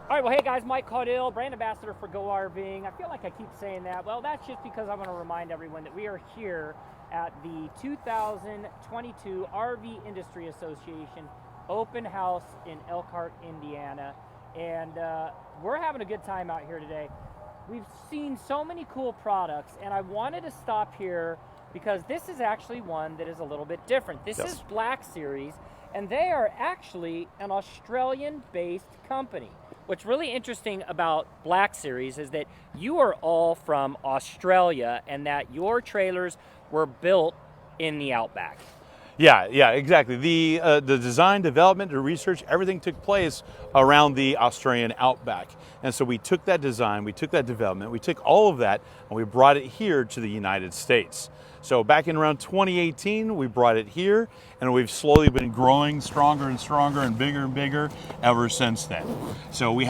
All right, well, hey guys, Mike Caudill, brand ambassador for Go RVing. I feel like I keep saying that. Well, that's just because I want to remind everyone that we are here at the 2022 RV Industry Association open house in Elkhart, Indiana. And we're having a good time out here today. We've seen so many cool products, and I wanted to stop here because this is actually one that is a little bit different. This is Black Series, and they are actually an Australian-based company. What's really interesting about Black Series is that you are all from Australia and that your trailers were built in the Outback. Yeah, exactly. The design, development, the research, everything took place around the Australian outback. And so we took that design, we took that development, we took all of that, and we brought it here to the United States. So back in around 2018, we brought it here, and we've slowly been growing stronger and stronger and bigger ever since then. So we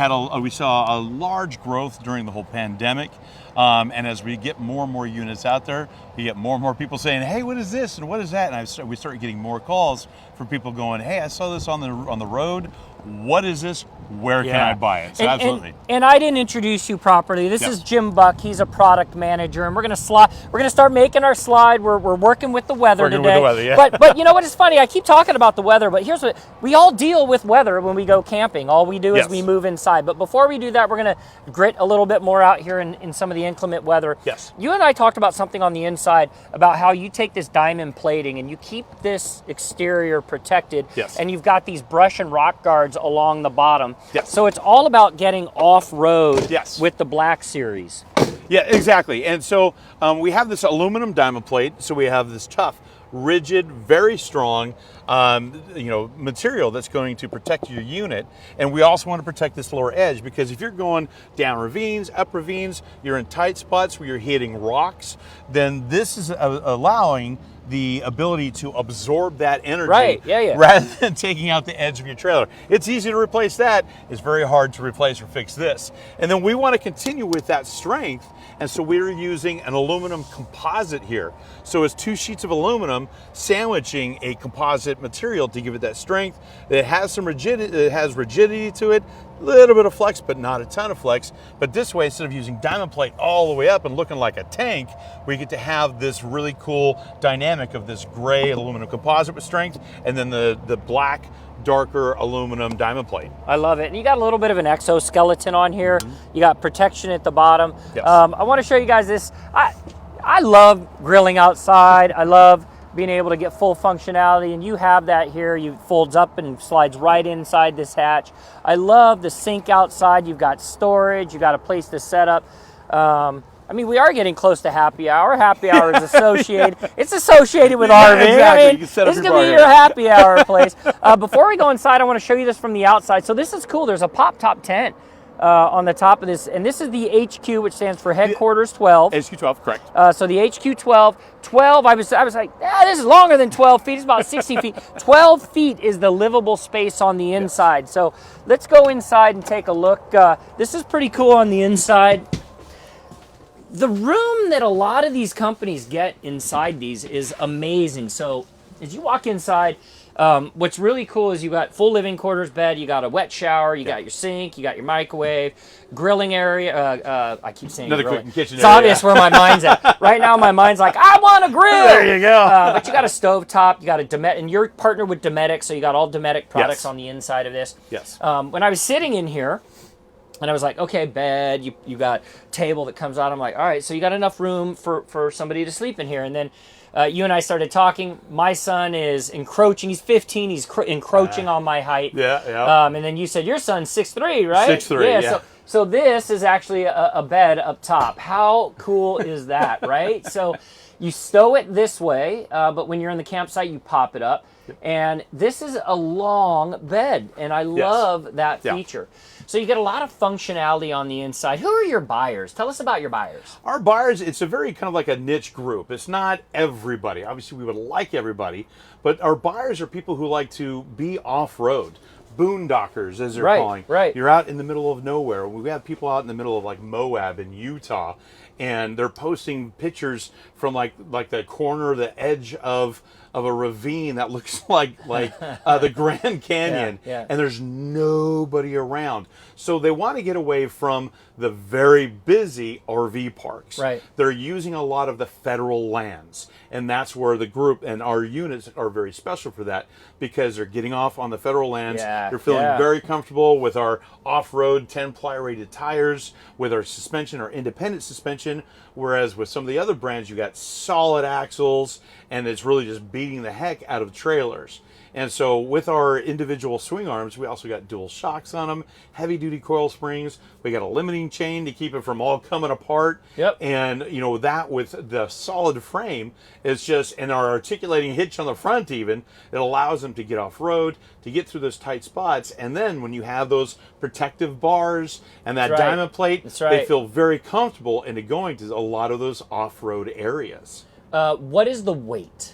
saw a large growth during the whole pandemic. And as we get more and more units out there, you get more and more people saying, "Hey, what is this and what is that?" And we started getting more calls from people going, "Hey, I saw this on the road. What is this? Where can I buy it?" So absolutely. And I didn't introduce you properly. This is Jim Buck. He's a product manager, and we're gonna start making our slide. We're working with the weather today. With the weather, yeah. But you know what is funny? I keep talking about the weather, but here's what we all deal with weather when we go camping. All we do is we move inside. But before we do that, we're gonna grit a little bit more out here in some of the inclement weather. Yes. You and I talked about something on the inside about how you take this diamond plating and you keep this exterior protected. Yes. And you've got these brush and rock guards along the bottom. Yes. So it's all about getting off-road with the Black Series. Yeah, exactly. And so we have this aluminum diamond plate. So we have this tough, rigid, very strong, material that's going to protect your unit. And we also want to protect this lower edge because if you're going down ravines, up ravines, you're in tight spots where you're hitting rocks, then this is allowing the ability to absorb that energy rather than taking out the edge of your trailer. It's easy to replace that. It's very hard to replace or fix this. And then we want to continue with that strength, and so we're using an aluminum composite here. So it's 2 sheets of aluminum sandwiching a composite material to give it that strength. It has some rigidity, to it, a little bit of flex, but not a ton of flex. But this way, instead of using diamond plate all the way up and looking like a tank, we get to have this really cool dynamic of this gray aluminum composite with strength, and then the black, darker aluminum diamond plate. I love it. And you got a little bit of an exoskeleton on here. You got protection at the bottom. Yes. I want to show you guys this. I love grilling outside. I love being able to get full functionality, and you have that here. You folds up and slides right inside this hatch. I love the sink outside. You've got storage. You got a place to set up. I mean, we are getting close to happy hour. Happy hour is associated. It's associated with RV. Exactly. I mean, this is going to be your happy hour place. Before we go inside, I want to show you this from the outside. So this is cool. There's a pop-top tent on the top of this, and this is the HQ, which stands for Headquarters 12. HQ 12, correct. So the HQ 12, I was like, this is longer than 12 feet. It's about 60 feet. 12 feet is the livable space on the inside. So let's go inside and take a look. This is pretty cool on the inside. The room that a lot of these companies get inside these is amazing. So as you walk inside, what's really cool is you got full living quarters bed, you got a wet shower, you got your sink, you got your microwave, grilling area. I keep saying another grilling. cooking kitchen It's area. Obvious where my mind's at. Right now my mind's like, I want to grill. There you go. But you got a stove top, you got a Dometic, and you're partnered with Dometic, so you got all Dometic products on the inside of this. Yes. When I was sitting in here, and I was like, okay, bed, you got table that comes out. I'm like, all right, so you got enough room for somebody to sleep in here. And then you and I started talking. My son is encroaching. He's 15. He's encroaching on my height. Yeah. And then you said your son's 6'3", right? 6'3", yeah. So this is actually a bed up top. How cool is that, right? So you stow it this way, but when you're in the campsite, you pop it up. And this is a long bed, and I love that feature. So you get a lot of functionality on the inside. Who are your buyers? Tell us about your buyers. Our buyers, it's a very kind of like a niche group. It's not everybody. Obviously, we would like everybody, but our buyers are people who like to be off-road. Boondockers, as they're calling. Right. You're out in the middle of nowhere. We have people out in the middle of like Moab in Utah, and they're posting pictures from like the corner, the edge of of a ravine that looks like the Grand Canyon, Yeah. and there's nobody around. So they want to get away from the very busy RV parks. Right. They're using a lot of the federal lands, and that's where the group and our units are very special for that, because they're getting off on the federal lands. Yeah, They're feeling yeah. very comfortable with our off-road 10-ply rated tires, with our suspension, our independent suspension, whereas with some of the other brands, you got solid axles, and it's really just beating the heck out of trailers. And so with our individual swing arms, we also got dual shocks on them, heavy duty coil springs. We got a limiting chain to keep it from all coming apart. Yep. And you know, that with the solid frame is just, and our articulating hitch on the front even, it allows them to get off road, to get through those tight spots. And then when you have those protective bars and that That's right. diamond plate, That's right. they feel very comfortable into going to a lot of those off-road areas. What is the weight?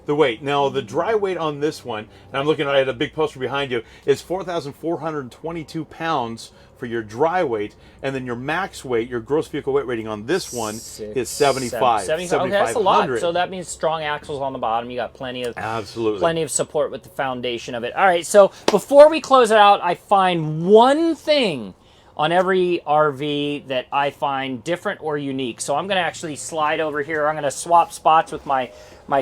The weight. Now, the dry weight on this one, and I'm looking at a big poster behind you, is 4,422 pounds for your dry weight, and then your max weight, your gross vehicle weight rating on this one is 75. 75. Okay, that's a lot. 7,500. So that means strong axles on the bottom. You got plenty of Absolutely. support with the foundation of it. All right, so before we close it out, I find one thing on every RV that I find different or unique. So I'm going to actually slide over here. I'm going to swap spots with my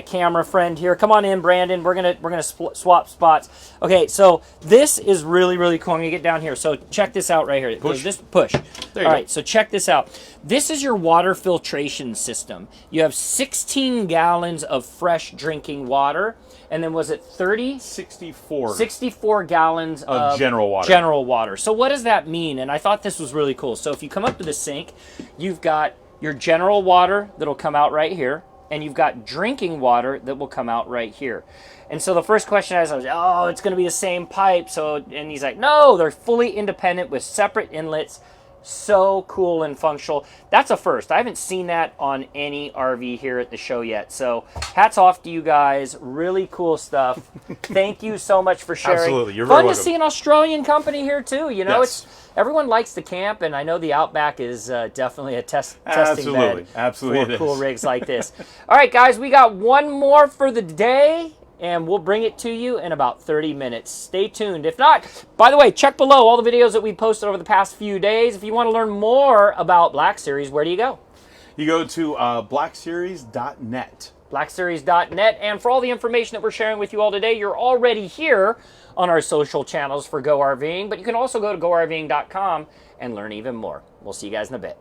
camera friend here. Come on in, Brandon. We're gonna swap spots. Okay, so this is really, really cool. I'm gonna get down here. So check this out right here. Push. This push. There you All go. right, so check this out. This is your water filtration system. You have 16 gallons of fresh drinking water, and then was it 64 gallons of general water. General water. So what does that mean? And I thought this was really cool. So if you come up to the sink, you've got your general water that'll come out right here, and you've got drinking water that will come out right here. And so the first question I was oh, it's going to be the same pipe. So, and he's like, no, they're fully independent with separate inlets. So cool and functional. That's a first. I haven't seen that on any RV here at the show yet. So hats off to you guys. Really cool stuff. Thank you so much for sharing. Absolutely. You're very Fun to welcome. see an Australian company here too. You know, Yes. everyone likes to camp, and I know the Outback is definitely a testing Absolutely. bed Absolutely. for cool rigs like this. All right, guys, we got one more for the day, and we'll bring it to you in about 30 minutes. Stay tuned. If not, by the way, check below all the videos that we posted over the past few days. If you want to learn more about Black Series, where do you go? You go to blackseries.net. blackseries.net. And for all the information that we're sharing with you all today, you're already here on our social channels for Go RVing, but you can also go to GoRVing.com and learn even more. We'll see you guys in a bit.